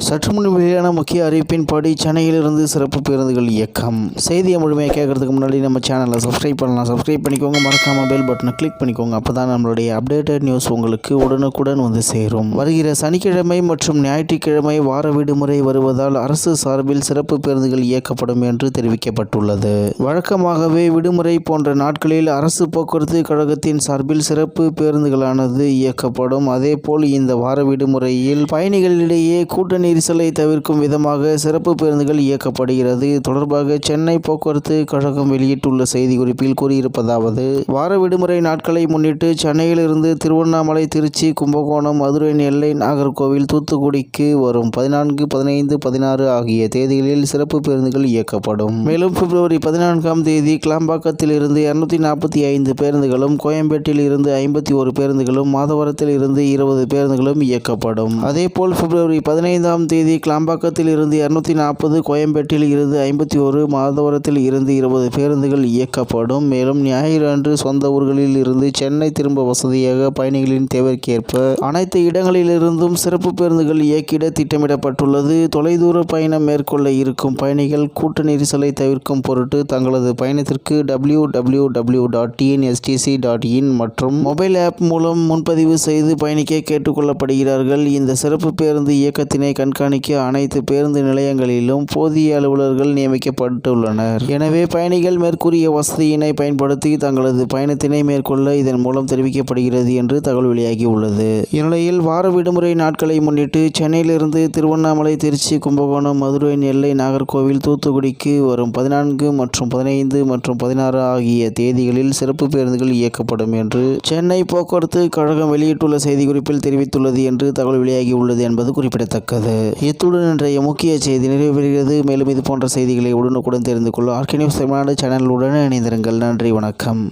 சற்று முன் வெளியான முக்கிய அறிவிப்பின்படி சென்னையிலிருந்து சிறப்பு பேருந்துகள் இயக்கம். செய்தியை முழுமையாக கேட்கறதுக்கு முன்னாடி நம்ம சேனலை சப்ஸ்கிரைப் பண்ணலாம். சப்ஸ்கிரைப் பண்ணிக்கோங்க. மறக்காம பெல் பட்டனை கிளிக் பண்ணிக்கோங்க. அப்போ தான் நம்மளுடைய அப்டேட்டட் நியூஸ் உங்களுக்கு உடனுக்குடன் வந்து சேரும். வருகிற சனிக்கிழமை மற்றும் ஞாயிற்றுக்கிழமை வார விடுமுறை வருவதால் அரசு சார்பில் சிறப்பு பேருந்துகள் இயக்கப்படும் என்று தெரிவிக்கப்பட்டுள்ளது. வழக்கமாகவே விடுமுறை போன்ற நாட்களில் அரசு போக்குவரத்து கழகத்தின் சார்பில் சிறப்பு பேருந்துகளானது இயக்கப்படும். அதேபோல் இந்த வார விடுமுறையில் பயணிகளிடையே கூட்ட நெரிசலை தவிர்க்கும் விதமாக சிறப்பு பேருந்துகள் இயக்கப்படுகிறது. தொடர்பாக சென்னை போக்குவரத்து கழகம் வெளியிட்டுள்ள செய்திக்குறிப்பில் கூறியிருப்பதாவது: வார விடுமுறை நாட்களை முன்னிட்டு சென்னையிலிருந்து திருவண்ணாமலை, திருச்சி, கும்பகோணம், மதுரை, நெல்லை, நாகர்கோவில், தூத்துக்குடிக்கு வரும் 14, 15, 16 ஆகிய தேதிகளில் சிறப்பு பேருந்துகள் இயக்கப்படும். மேலும் பிப்ரவரி 14ஆம் தேதி கிளாம்பாக்கத்தில் இருந்து 245 பேருந்துகளும், கோயம்பேட்டில் இருந்து 51 பேருந்துகளும், மாதவரத்தில் இருந்து 20 பேருந்துகளும் இயக்கப்படும். அதேபோல் பிப்ரவரி 15ஆம் தேதி கிளாம்பாக்கத்தில் இருந்து 240, கோயம்பேட்டில் இருந்து 51, மாதவரத்தில் இருந்து 20 பேருந்துகள் இயக்கப்படும். மேலும் ஞாயிறு அன்று சொந்த ஊர்களில் இருந்து சென்னை திரும்ப வசதியாக பயணிகளின் தேவைக்கேற்ப அனைத்து இடங்களிலிருந்தும் சிறப்பு பேருந்துகள் இயக்கிட திட்டமிடப்பட்டுள்ளது. தொலைதூர பயணம் மேற்கொள்ள இருக்கும் பயணிகள் கூட்ட நெரிசலை தவிர்க்கும் பொருட்டு தங்களது பயணத்திற்கு www.tnstc.in மற்றும் மொபைல் ஆப் மூலம் முன்பதிவு செய்து பயணிக்க கேட்டுக்கொள்ளப்படுகிறார்கள். இந்த சிறப்பு பேருந்து இயக்கத்தினை கண்காணிக்க அனைத்து பேருந்து நிலையங்களிலும் போதிய அலுவலர்கள் நியமிக்கப்பட்டுள்ளனர். எனவே பயணிகள் மேற்கூறிய வசதியினை பயன்படுத்தி தங்களது பயணத்தினை மேற்கொள்ள இதன் மூலம் தெரிவிக்கப்படுகிறது என்று தகவல் வெளியாகியுள்ளது. இந்நிலையில் வார விடுமுறை நாட்களை முன்னிட்டு சென்னையிலிருந்து திருவண்ணாமலை, திருச்சி, கும்பகோணம், மதுரை, நெல்லை, நாகர்கோவில், தூத்துக்குடிக்கு வரும் 14 மற்றும் 15 மற்றும் 16 ஆகிய தேதிகளில் சிறப்பு பேருந்துகள் இயக்கப்படும் என்று சென்னை போக்குவரத்து கழகம் வெளியிட்டுள்ள செய்திக்குறிப்பில் தெரிவித்துள்ளது என்று தகவல் வெளியாகியுள்ளது என்பது குறிப்பிடத்தக்கது. இத்துடன் இன்றைய முக்கிய செய்தி நிறைவு பெறுகிறது. மேலும் இது போன்ற செய்திகளை உடனுக்குடன் தெரிந்து கொள்ள ஆர்கே நியூஸ் தமிழ்நாடு சேனலுடன் இணைந்திருங்கள். நன்றி, வணக்கம்.